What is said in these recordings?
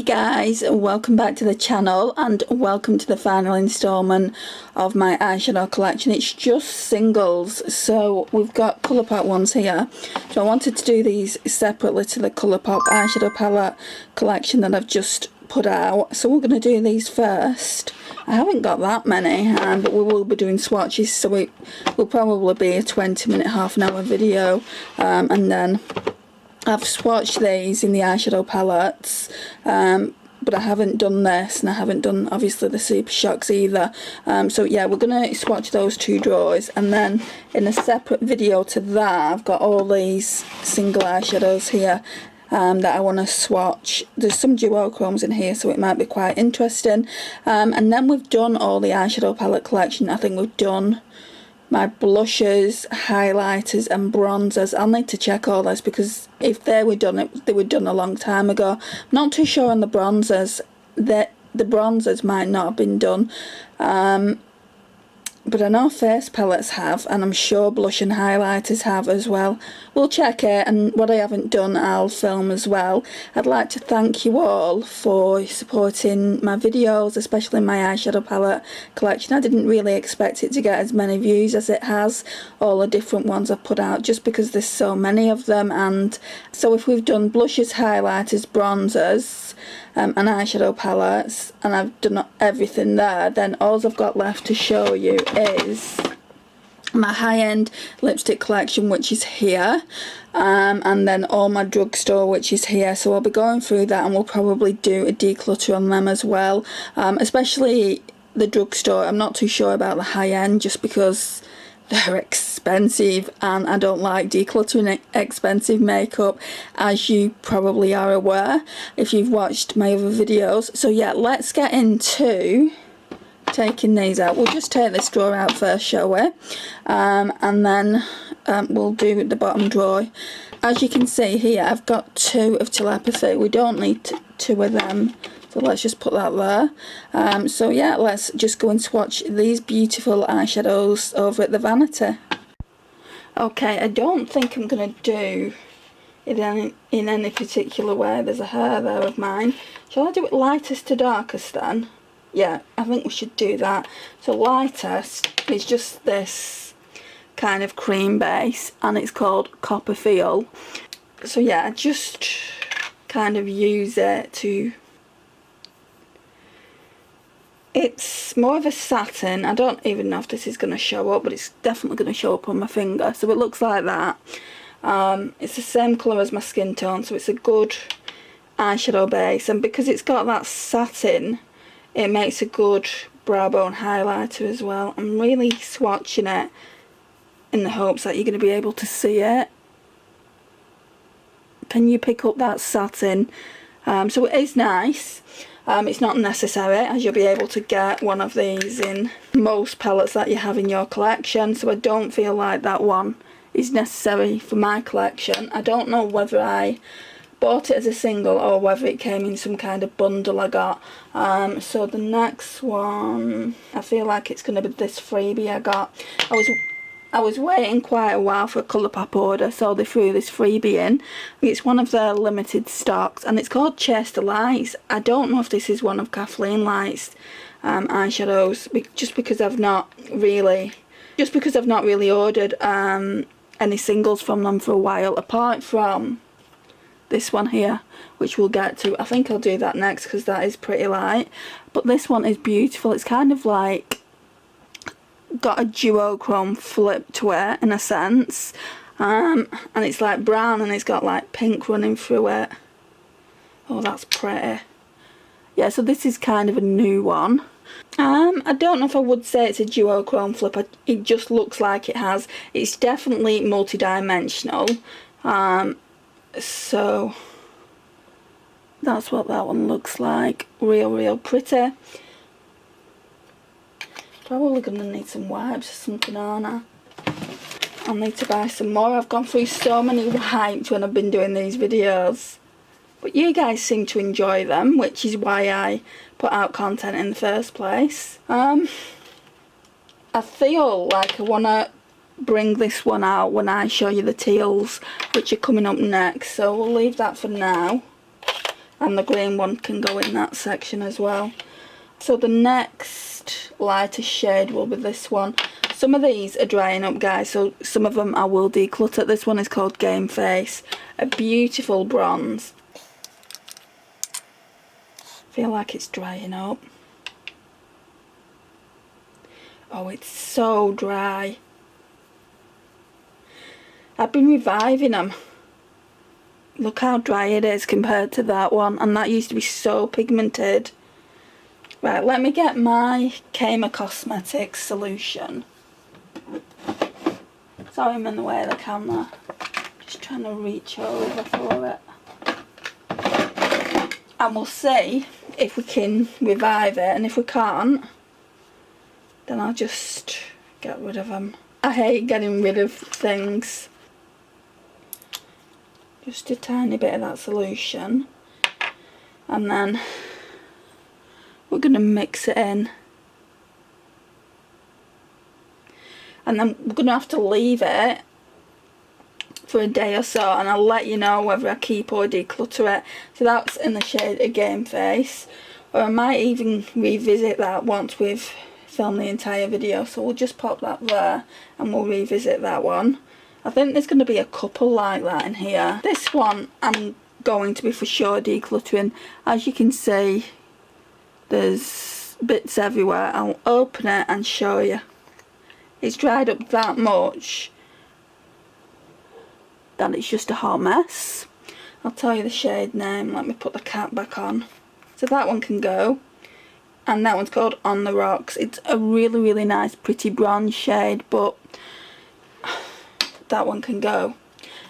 Hey guys, welcome back to the channel and welcome to the final installment of my eyeshadow collection. It's just singles, so we've got Colourpop ones here. So I wanted to do these separately to the Colourpop eyeshadow palette collection that I've just put out. So we're going to do these first. I haven't got that many, but we will be doing swatches, so it will probably be a 20-minute, half-an-hour video, and then I've swatched these in the eyeshadow palettes, but I haven't done this, and I haven't done obviously the Supershocks either. So yeah, we're going to swatch those two drawers, and then in a separate video to that I've got all these single eyeshadows here that I want to swatch. There's some Duochromes in here, so it might be quite interesting. And then we've done all the eyeshadow palette collection. I think we've done my blushes, highlighters and bronzers. I'll need to check all this because if they were done, they were done a long time ago. I'm not too sure on the bronzers. The bronzers might not have been done. But I know face palettes have, and I'm sure blush and highlighters have as well. We'll check it, and what I haven't done I'll film as well. I'd like to thank you all for supporting my videos, especially my eyeshadow palette collection. I didn't really expect it to get as many views as it has, all the different ones I've put out, just because there's so many of them. And so if we've done blushes, highlighters, bronzers, and eyeshadow palettes, and I've done everything there, then all I've got left to show you is my high-end lipstick collection, which is here, and then all my drugstore, which is here. So I'll be going through that, and we'll probably do a declutter on them as well, especially the drugstore. I'm not too sure about the high-end just because they're expensive, and I don't like decluttering expensive makeup, as you probably are aware if you've watched my other videos. So yeah, let's get into taking these out. We'll just take this drawer out first, shall we? And then we'll do the bottom drawer. As you can see here, I've got two of telepathy. We don't need two of them, so let's just put that there. So yeah, let's just go and swatch these beautiful eyeshadows over at the vanity. Okay, I don't think I'm going to do it in any particular way. There's a hair there of mine. Shall I do it lightest to darkest then? Yeah, I think we should do that. So lightest is just this kind of cream base, and it's called Copper Feel. So yeah, I just kind of use it to... It's more of a satin. I don't even know if this is going to show up, but it's definitely going to show up on my finger. So it looks like that. It's the same colour as my skin tone, so it's a good eyeshadow base. And because it's got that satin, it makes a good brow bone highlighter as well. I'm really swatching it in the hopes that you're going to be able to see it. Can you pick up that satin? So it is nice. It's not necessary, as you'll be able to get one of these in most palettes that you have in your collection, so I don't feel like that one is necessary for my collection. I don't know whether I bought it as a single or whether it came in some kind of bundle I got. So the next one, I feel like it's going to be this freebie I got. I was waiting quite a while for a Colourpop order, so they threw this freebie in. It's one of their limited stocks, and it's called Chase the Lights. I don't know if this is one of Kathleen Light's eyeshadows, just because I've not really ordered any singles from them for a while, apart from this one here, which we'll get to. I think I'll do that next because that is pretty light, but this one is beautiful. It's kind of like got a duochrome flip to it in a sense, and it's like brown and it's got like pink running through it. Oh, that's pretty. Yeah, so this is kind of a new one. I don't know if I would say it's a duochrome flip. It just looks like it has. It's definitely multi-dimensional, so that's what that one looks like. Real pretty. Probably going to need some wipes or something, aren't I? I'll need to buy some more. I've gone through so many wipes when I've been doing these videos, but you guys seem to enjoy them, which is why I put out content in the first place. I feel like I want to bring this one out when I show you the teals, which are coming up next, so we'll leave that for now. and the green one can go in that section as well. So the next lighter shade will be this one. Some of these are drying up, guys, so some of them I will declutter. This one is called Game Face, a beautiful bronze. Feel like it's drying up. Oh, it's so dry. I've been reviving them. Look how dry it is compared to that one, and that used to be so pigmented. Right, let me get my Kama Cosmetics solution. Sorry I'm in the way of the camera. Just trying to reach over for it. And we'll see if we can revive it, and if we can't, then I'll just get rid of them. I hate getting rid of things. Just a tiny bit of that solution, and then we're going to mix it in, and then we're going to have to leave it for a day or so, and I'll let you know whether I keep or declutter it. So that's in the shade of Game Face, or I might even revisit that once we've filmed the entire video. So we'll just pop that there and we'll revisit that one. I think there's going to be a couple like that in here. This one I'm going to be for sure decluttering. As you can see, there's bits everywhere. I'll open it and show you. It's dried up that much that it's just a hot mess. I'll tell you the shade name. Let me put the cap back on. So that one can go, and that one's called On the Rocks. It's a really, really nice pretty bronze shade, but that one can go.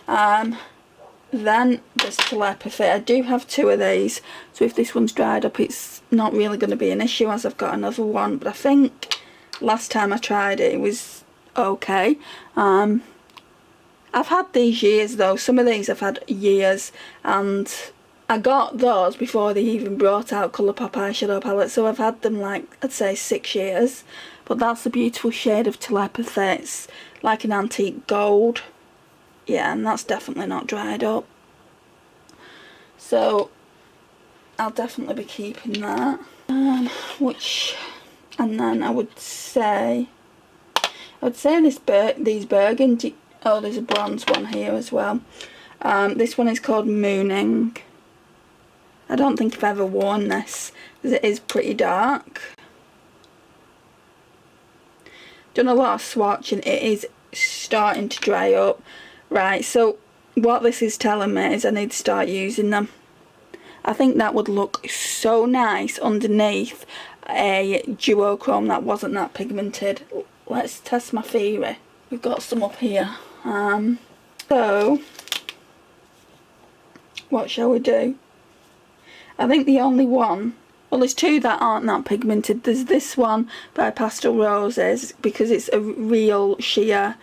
Then there's Telepathy. I do have two of these, so if this one's dried up it's not really going to be an issue, as I've got another one, but I think last time I tried it, it was okay. I've had these years though. Some of these I've had years, and I got those before they even brought out Colourpop eyeshadow palettes, so I've had them like, I'd say 6 years. But that's the beautiful shade of Telepathy. It's like an antique gold. Yeah, and that's definitely not dried up. So I'll definitely be keeping that. And then I would say these burgundy. Oh, there's a bronze one here as well. This one is called Mooning. I don't think I've ever worn this, because it is pretty dark. Done a lot of swatching. It is starting to dry up. Right, so what this is telling me is I need to start using them. I think that would look so nice underneath a duochrome that wasn't that pigmented. Let's test my theory. We've got some up here. So what shall we do? I think the only one, well, there's two that aren't that pigmented. There's this one by Pastel Roses, because it's a real sheer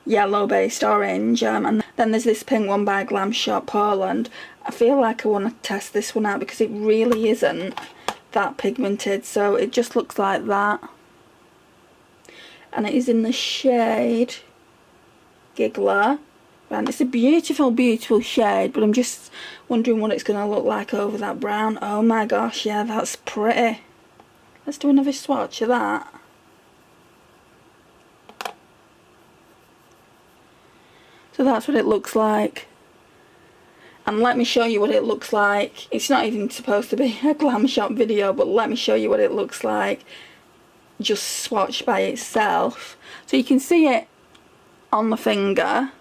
yellow based orange, and then there's this pink one by Glam Shop Poland. I feel like I want to test this one out because it really isn't that pigmented, so it just looks like that, and it is in the shade Giggler, and it's a beautiful, beautiful shade, but I'm just wondering what it's going to look like over that brown. Oh my gosh, yeah, that's pretty. Let's do another swatch of that. So that's what it looks like, and let me show you what it looks like. It's not even supposed to be a Glam Shop video, but let me show you what it looks like just swatched by itself. So you can see it on the finger,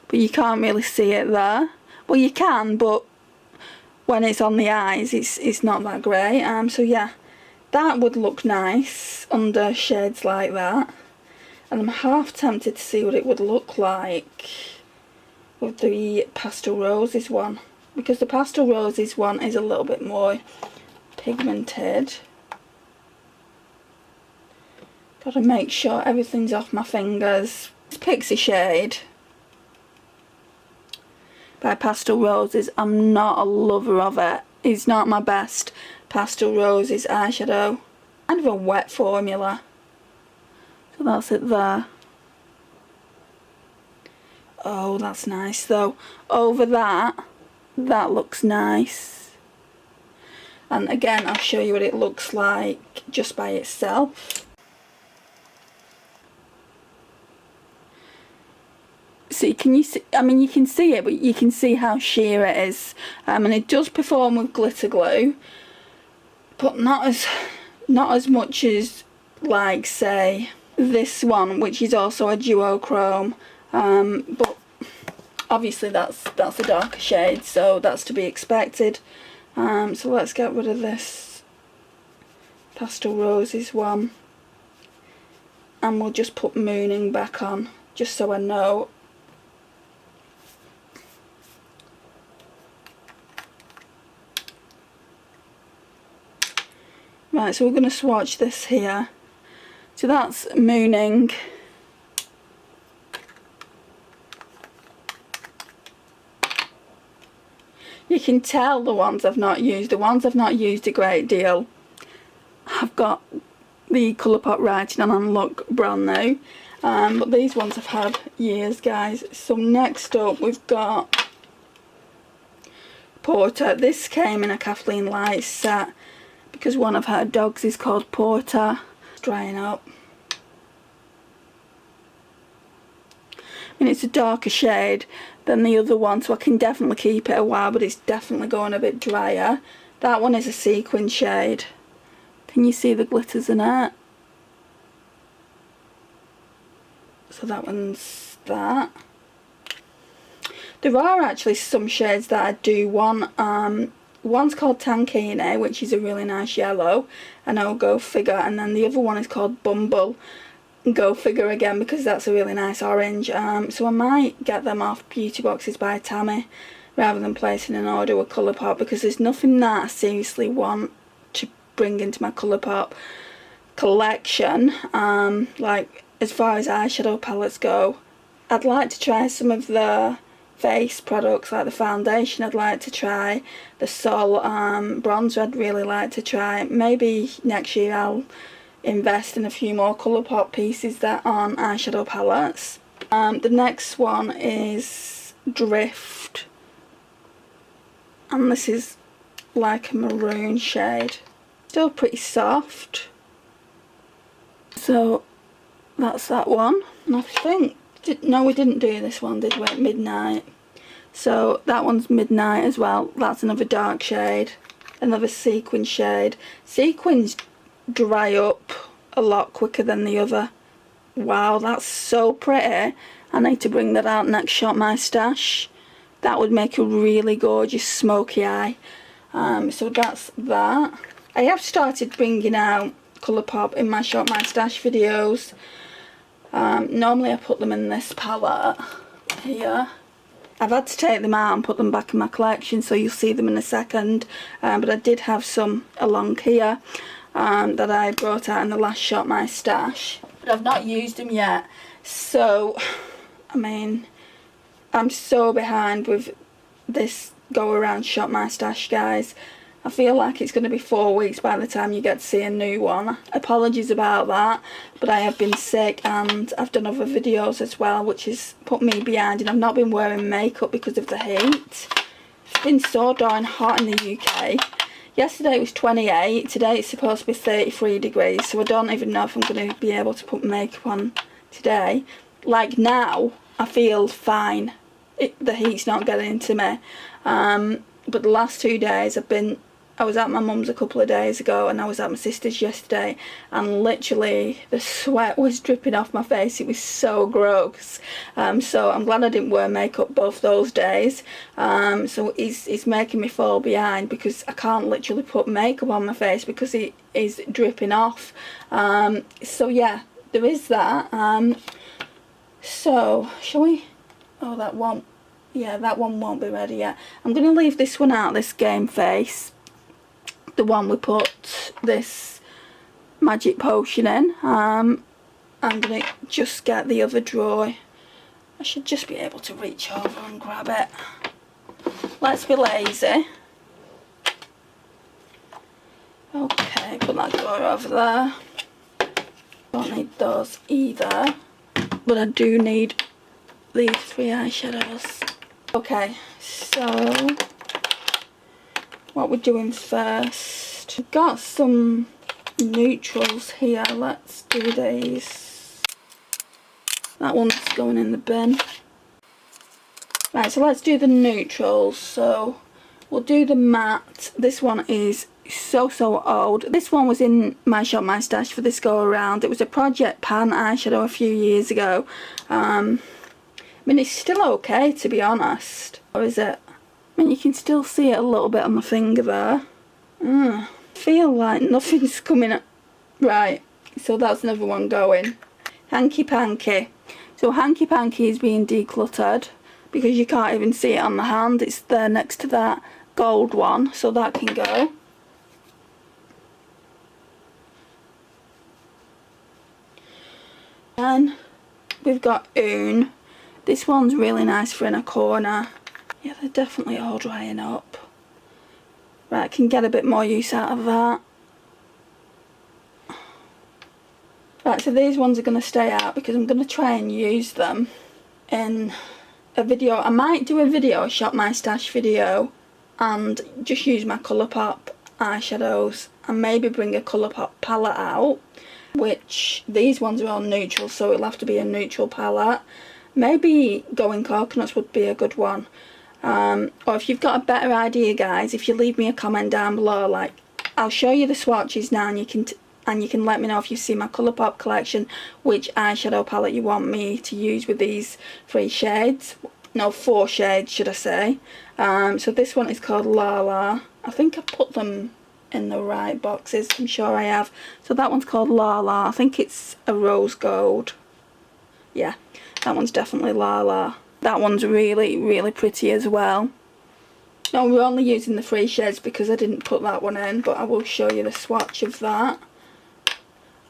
but you can't really see it there. Well, you can, but when it's on the eyes it's not that great. So yeah, that would look nice under shades like that, and I'm half tempted to see what it would look like with the Pastel Roses one, because the Pastel Roses one is a little bit more pigmented. Gotta make sure everything's off my fingers. It's Pixie shade by Pastel Roses. I'm not a lover of it. It's not my best Pastel Roses eyeshadow. Kind of a wet formula. So that's it there. Oh, that's nice though. Over that looks nice. And again, I'll show you what it looks like just by itself. So can you see, I mean you can see it, but you can see how sheer it is. And it does perform with glitter glue, but not as much as, like, say, this one, which is also a Duochrome. But obviously that's a darker shade, so that's to be expected. So let's get rid of this Pastel Roses one, and we'll just put Mooning back on, just so I know. Right, so we're going to swatch this here. So that's Mooning. You can tell the ones I've not used. The ones I've not used a great deal have got the Colourpop writing on and look brand new. But these ones I've had years, guys. So next up we've got Porter. This came in a Kathleen Light set because one of her dogs is called Porter. It's drying up. I mean, it's a darker shade than the other one, so I can definitely keep it a while, but it's definitely going a bit drier. That one is a sequin shade. Can you see the glitters in it? So that one's that. There are actually some shades that I do want. One's called Tankini, which is a really nice yellow, and I'll go figure, and then the other one is called Bumble. Go figure again, because that's a really nice orange. So I might get them off Beauty Boxes by Tammy rather than placing an order with Colourpop, because there's nothing that I seriously want to bring into my Colourpop collection. Like, as far as eyeshadow palettes go, I'd like to try some of the face products, like the foundation I'd like to try, the Sol bronzer I'd really like to try. Maybe next year I'll invest in a few more Colourpop pieces that aren't eyeshadow palettes. The next one is Drift, and this is like a maroon shade, still pretty soft. So that's that one, and I think, no, we didn't do this one, did we? Midnight. So that one's Midnight as well. That's another dark shade, another sequin shade. Sequins dry up a lot quicker than the other. Wow, that's so pretty. I need to bring that out next Shop My Stash. That would make a really gorgeous smoky eye. So that's that. I have started bringing out Colourpop in my Shop My Stash videos. Normally I put them in this palette here. I've had to take them out and put them back in my collection, so you'll see them in a second. But I did have some along here that I brought out in the last Shop My Stash, but I've not used them yet. So, I mean, I'm so behind with this go around Shop My Stash, guys. I feel like it's going to be 4 weeks by the time you get to see a new one. Apologies about that, but I have been sick and I've done other videos as well, which has put me behind, and I've not been wearing makeup because of the heat. It's been so darn hot in the UK. Yesterday it was 28, today it's supposed to be 33 degrees, so I don't even know if I'm going to be able to put makeup on today. Like now, I feel fine. The heat's not getting into me. But the last 2 days I was at my mum's a couple of days ago, and I was at my sister's yesterday, and literally the sweat was dripping off my face. It was so gross. So I'm glad I didn't wear makeup both those days. So it's making me fall behind, because I can't literally put makeup on my face because it is dripping off. So yeah, there is that. So shall we? Oh, that one. Yeah, that one won't be ready yet. I'm going to leave this one out, this Game Face. The one we put this magic potion in. I'm going to just get the other drawer. I should just be able to reach over and grab it. Let's be lazy. Okay, put that drawer over there. Don't need those either. But I do need these 3 eyeshadows. Okay, so what we're doing first, we've got some neutrals here. Let's do these. That one's going in the bin. Right, so let's do the neutrals. So we'll do the matte. This one is so old. This one was in my shop, my stash for this go around. It was a Project Pan eyeshadow a few years ago. I mean, it's still okay, to be honest. Or is it? I mean, you can still see it a little bit on the finger there. I feel like nothing's coming up. Right, so that's another one going. Hanky Panky. So Hanky Panky is being decluttered because you can't even see it on the hand. It's there next to that gold one, so that can go. Then we've got Oon. This one's really nice for in a corner. Yeah, they're definitely all drying up. Right, I can get a bit more use out of that. Right, so these ones are going to stay out because I'm going to try and use them in a video. I might do a video, a shop my stash video, and just use my Colourpop eyeshadows and maybe bring a Colourpop palette out, which these ones are all neutral, so it'll have to be a neutral palette. Maybe Going Coconuts would be a good one. Or if you've got a better idea, guys, if you leave me a comment down below, like, I'll show you the swatches now, and you can let me know if you see my Colourpop collection, which eyeshadow palette you want me to use with these 3 shades. No, 4 shades, should I say. So this one is called La La. I think I put them in the right boxes, I'm sure I have. So that one's called La La. I think it's a rose gold. Yeah, that one's definitely La La. That one's really pretty as well. No, we're only using the 3 shades because I didn't put that one in, but I will show you the swatch of that.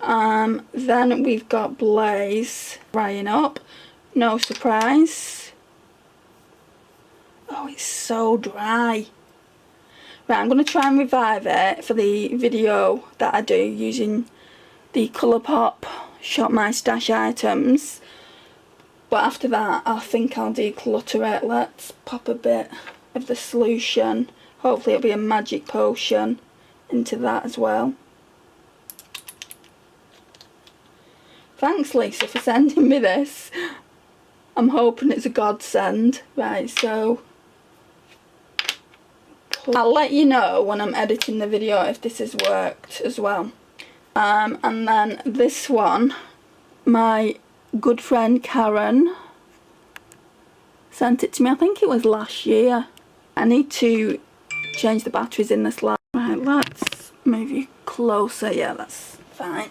Then we've got Blaze drying up. No surprise. Oh, it's so dry. Right, I'm going to try and revive it for the video that I do using the Colourpop Shop My Stash items. But after that, I think I'll declutter it. Let's pop a bit of the solution. Hopefully it'll be a magic potion into that as well. Thanks, Lisa, for sending me this. I'm hoping it's a godsend. Right, so I'll let you know when I'm editing the video if this has worked as well. And then this one, my good friend Karen sent it to me. I think it was last year. I need to change the batteries in this light. Right, let's move you closer. Yeah, that's fine.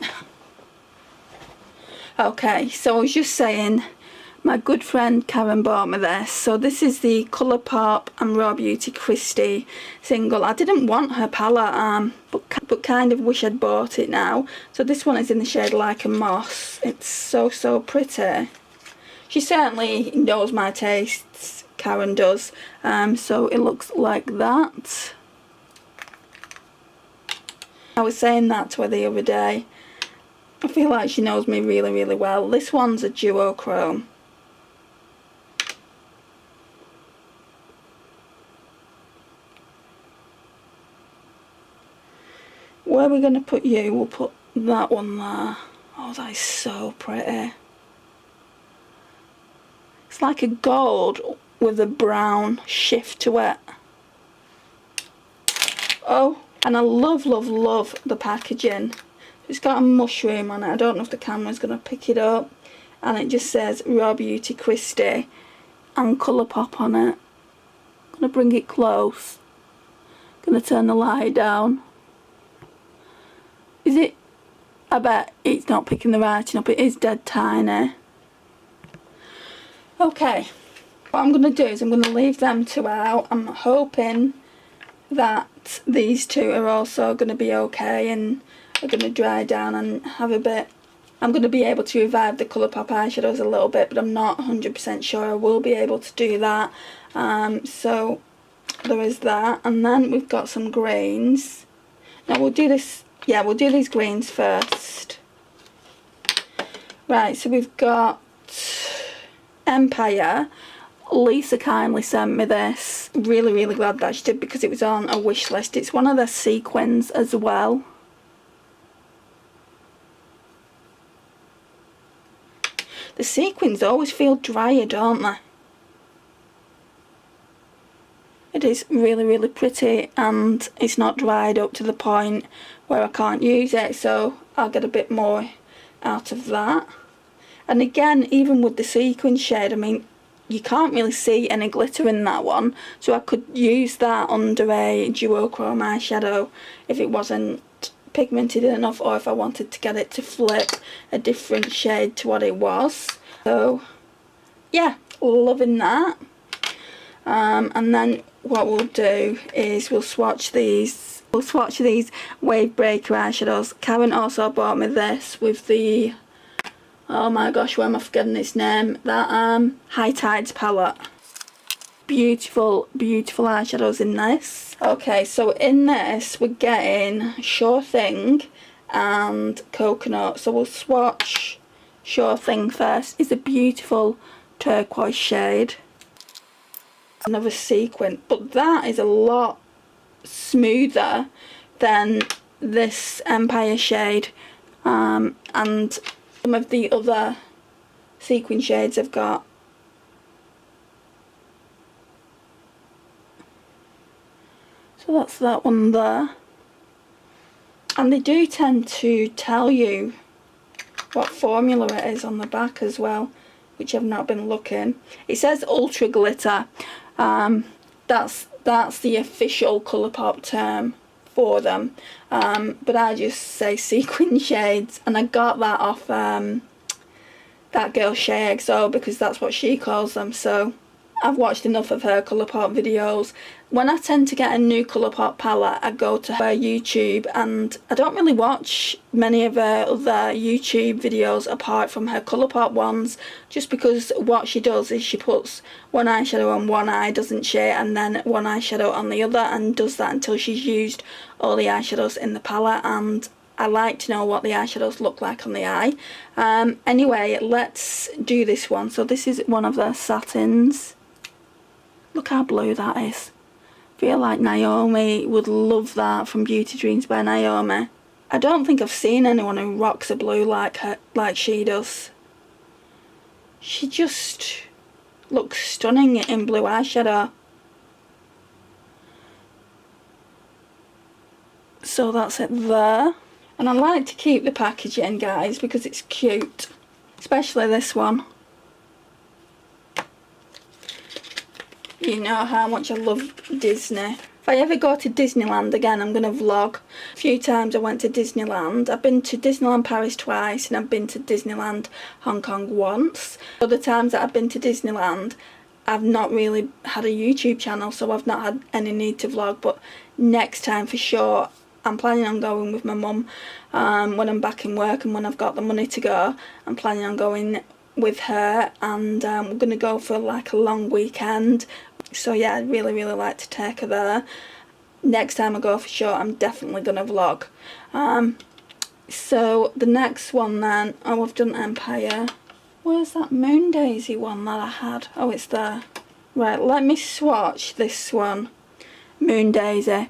Okay, so I was just saying, my good friend Karen bought me this. So this is the Colourpop and Raw Beauty Christie single. I didn't want her palette, but kind of wish I'd bought it now. So this one is in the shade Like a Moss. It's so pretty. She certainly knows my tastes, Karen does. So it looks like that. I was saying that to her the other day. I feel like she knows me really well. This one's a Duochrome. Where we're going to put you, we'll put that one there. Oh, that is so pretty. It's like a gold with a brown shift to it. Oh, and I love the packaging. It's got a mushroom on it. I don't know if the camera's going to pick it up. And it just says Raw Beauty Christie and Colourpop on it. I'm going to bring it close. Going to turn the light down. Is it? I bet it's not picking the writing up. It is dead tiny. Okay. What I'm going to do is I'm going to leave them 2 out. I'm hoping that these 2 are also going to be okay and are going to dry down and have a bit. I'm going to be able to revive the Colourpop eyeshadows a little bit, but I'm not 100% sure I will be able to do that. So there is that. And then we've got some greens. Now we'll do this. Yeah, we'll do these greens first. Right, so we've got Empire. Lisa kindly sent me this. Really, really glad that she did, because it was on a wish list. It's one of their sequins as well. The sequins always feel drier, don't they? It is really, really pretty, and it's not dried up to the point where I can't use it, so I'll get a bit more out of that. And again, even with the sequin shade, I mean, you can't really see any glitter in that one, so I could use that under a duochrome eyeshadow if it wasn't pigmented enough, or if I wanted to get it to flip a different shade to what it was. So yeah, loving that. And then what we'll do is we'll swatch these wave breaker eyeshadows. Karen also bought me this with the, oh my gosh, why am I forgetting its name, that High Tides palette. Beautiful, beautiful eyeshadows in this. Okay, so in this we're getting Sure Thing and Coconut. So we'll swatch Sure Thing first. It's a beautiful turquoise shade. Another sequin, but that is a lot smoother than this Empire shade, and some of the other sequin shades I've got. So that's that one there. And they do tend to tell you what formula it is on the back as well, which I've not been looking. It says Ultra Glitter. That's the official Colourpop term for them, but I just say sequin shades, and I got that off that girl Shay XO, because that's what she calls them. So I've watched enough of her Colourpop videos. When I tend to get a new Colourpop palette, I go to her YouTube, and I don't really watch many of her other YouTube videos apart from her Colourpop ones, just because what she does is she puts one eyeshadow on one eye, doesn't she, and then one eyeshadow on the other, and does that until she's used all the eyeshadows in the palette, and I like to know what the eyeshadows look like on the eye. Anyway, let's do this one. So this is one of their satins. Look how blue that is. I feel like Naomi would love that from Beauty Dreams by Naomi. I don't think I've seen anyone who rocks a blue like she does. She just looks stunning in blue eyeshadow. So that's it there. And I like to keep the packaging, guys, because it's cute. Especially this one. You know how much I love Disney. If I ever go to Disneyland again, I'm going to vlog. A few times I went to Disneyland. I've been to Disneyland Paris twice, and I've been to Disneyland Hong Kong once. Other times that I've been to Disneyland, I've not really had a YouTube channel, so I've not had any need to vlog. But next time for sure, I'm planning on going with my mum when I'm back in work, and when I've got the money to go, I'm planning on going with her, and we're going to go for like a long weekend. So yeah, I'd really, really like to take her there. Next time I go for sure, I'm definitely going to vlog. So the next one then, oh, I've done Empire. Where's that Moon Daisy one that I had? Oh, it's there. Right, let me swatch this one. Moon Daisy.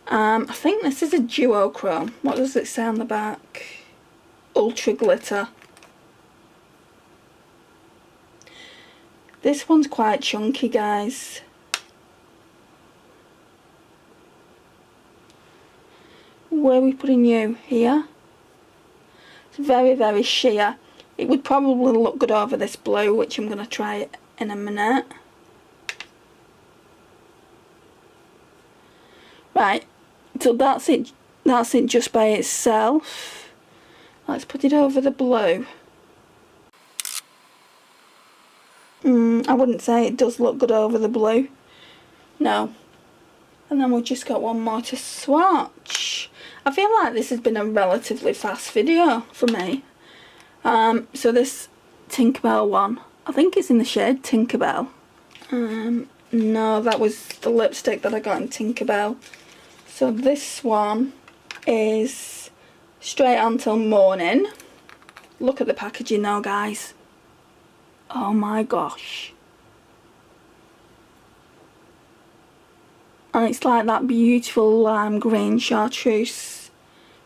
I think this is a duochrome. What does it say on the back? Ultra Glitter. This one's quite chunky, guys. Where are we putting you? Here? It's very, very sheer. It would probably look good over this blue, which I'm going to try in a minute. Right, so that's it just by itself. Let's put it over the blue. I wouldn't say it does look good over the blue. No. And then we've just got one more to swatch. I feel like this has been a relatively fast video for me. So this Tinkerbell one, I think it's in the shade Tinkerbell. No, that was the lipstick that I got in Tinkerbell. So this one is Straight On Till Morning. Look at the packaging though, guys. Oh my gosh. And it's like that beautiful lime green chartreuse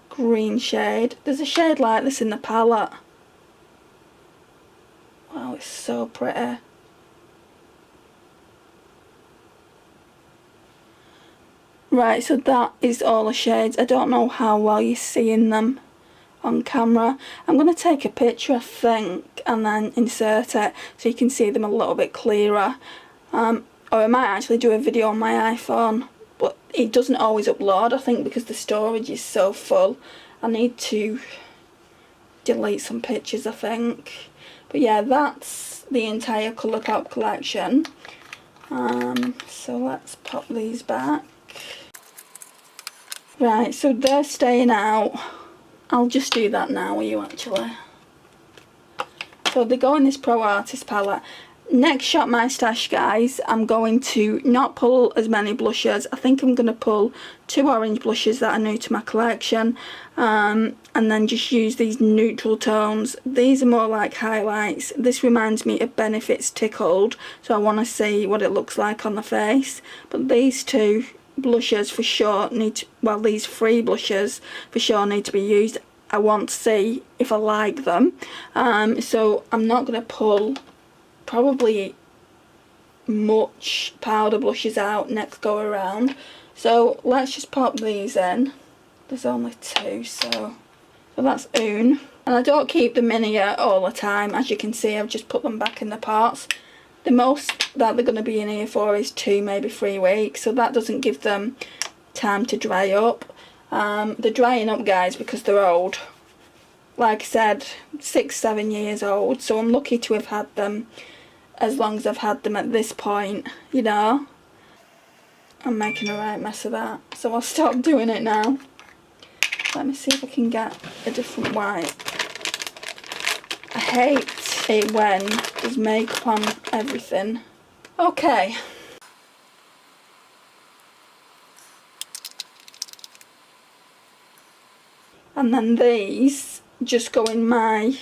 green shade. There's a shade like this in the palette. Wow, it's so pretty. Right, so that is all the shades. I don't know how well you're seeing them on camera. I'm going to take a picture, I think, and then insert it so you can see them a little bit clearer. Or I might actually do a video on my iPhone, but it doesn't always upload, I think, because the storage is so full. I need to delete some pictures, I think. But yeah, that's the entire Colourpop collection. So let's pop these back. Right, so they're staying out. I'll just do that now with you actually. So they go in this Pro Artist palette. Next Shop My Stash, guys, I'm going to not pull as many blushes. I think I'm going to pull 2 orange blushes that are new to my collection, and then just use these neutral tones. These are more like highlights. This reminds me of Benefit's Tickled, so I want to see what it looks like on the face. But these 2 blushes for sure need to, well, these 3 blushes for sure need to be used. I want to see if I like them. So I'm not going to pull probably much powder blushes out next go around. So let's just pop these in. There's only 2, so that's Un. And I don't keep them in here all the time. As you can see, I've just put them back in the pots. The most that they're going to be in here for is 2, maybe 3 weeks, so that doesn't give them time to dry up. They're drying up, guys, because they're old. Like I said, 6-7 years old, so I'm lucky to have had them as long as I've had them at this point, you know. I'm making a right mess of that, so I'll stop doing it now. Let me see if I can get a different white. I hate it when there's makeup on everything. Okay. And then these just go in my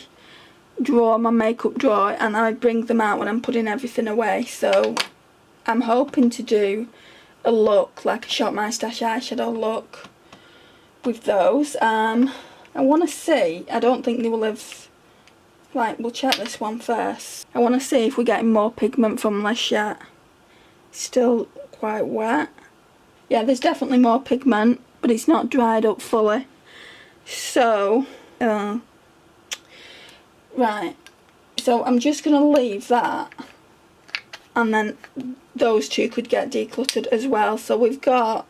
drawer, my makeup drawer, and I bring them out when I'm putting everything away. So I'm hoping to do a look like a Shop My Stash eyeshadow look with those. I want to see, I don't think they will have, like, we'll check this one first. I want to see if we're getting more pigment from this yet. Still quite wet. Yeah, there's definitely more pigment, but it's not dried up fully. So, right, so I'm just going to leave that, and then those 2 could get decluttered as well. So we've got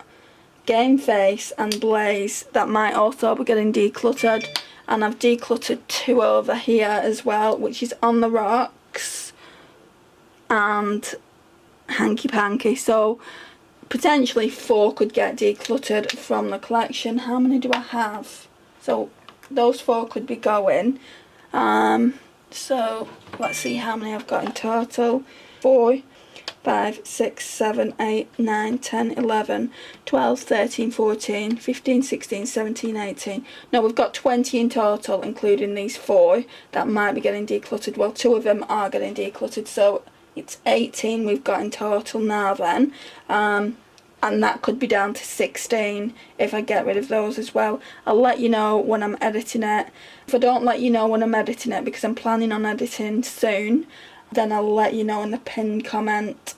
Game Face and Blaze that might also be getting decluttered, and I've decluttered 2 over here as well, which is On the Rocks and Hanky Panky. So potentially 4 could get decluttered from the collection. How many do I have? So those 4 could be going. So let's see how many I've got in total. 4, 5, 6, 7, 8, 9, 10, 11, 12, 13, 14, 15, 16, 17, 18. No, we've got 20 in total, including these 4 that might be getting decluttered. Well, 2 of them are getting decluttered, so it's 18 we've got in total now then. And that could be down to 16 if I get rid of those as well. I'll let you know when I'm editing it. If I don't let you know when I'm editing it, because I'm planning on editing soon, then I'll let you know in the pinned comment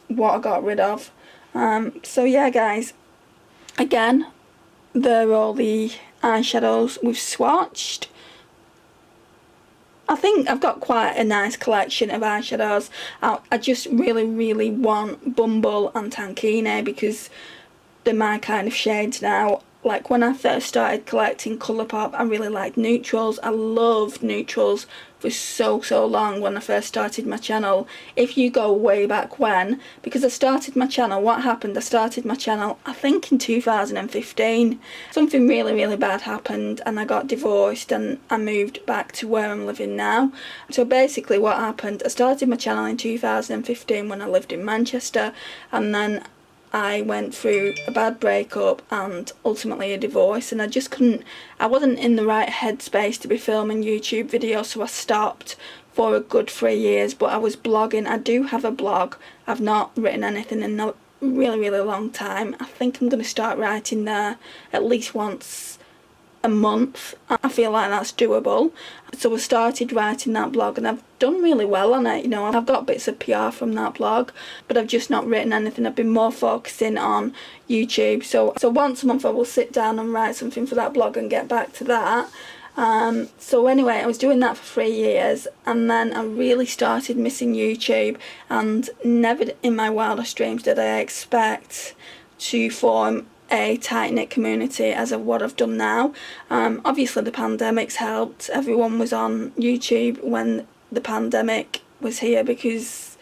what I got rid of. So yeah, guys, again, they're all the eyeshadows we've swatched. I think I've got quite a nice collection of eyeshadows. I just really want Bumble and Tankini because they're my kind of shades now. Like when I first started collecting Colourpop, I really liked neutrals. I loved neutrals for so long when I first started my channel. If you go way back when, because I started my channel, what happened? I started my channel, I think in 2015. Something really bad happened and I got divorced and I moved back to where I'm living now. So basically what happened, I started my channel in 2015 when I lived in Manchester, and then I went through a bad breakup and ultimately a divorce, and I just couldn't, I wasn't in the right headspace to be filming YouTube videos, so I stopped for a good 3 years. But I was blogging. I do have a blog. I've not written anything in a really long time. I think I'm going to start writing there at least once a month. I feel like that's doable. So I started writing that blog, and I've done really well on it. You know, I've got bits of PR from that blog, but I've just not written anything. I've been more focusing on YouTube. So once a month I will sit down and write something for that blog and get back to that. So anyway, I was doing that for 3 years, and then I really started missing YouTube, and never in my wildest dreams did I expect to form a tight-knit community as of what I've done now. Obviously the pandemic's helped. Everyone was on YouTube when the pandemic was here, because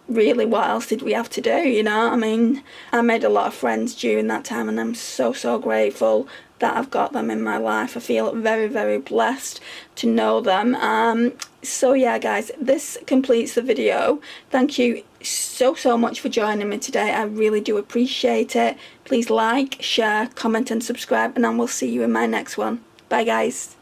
really what else did we have to do, you know? I mean, I made a lot of friends during that time, and I'm so grateful that I've got them in my life. I feel very blessed to know them. So yeah guys, this completes the video. Thank you so much for joining me today. I really do appreciate it. Please like, share, comment and subscribe, and I will see you in my next one. Bye guys.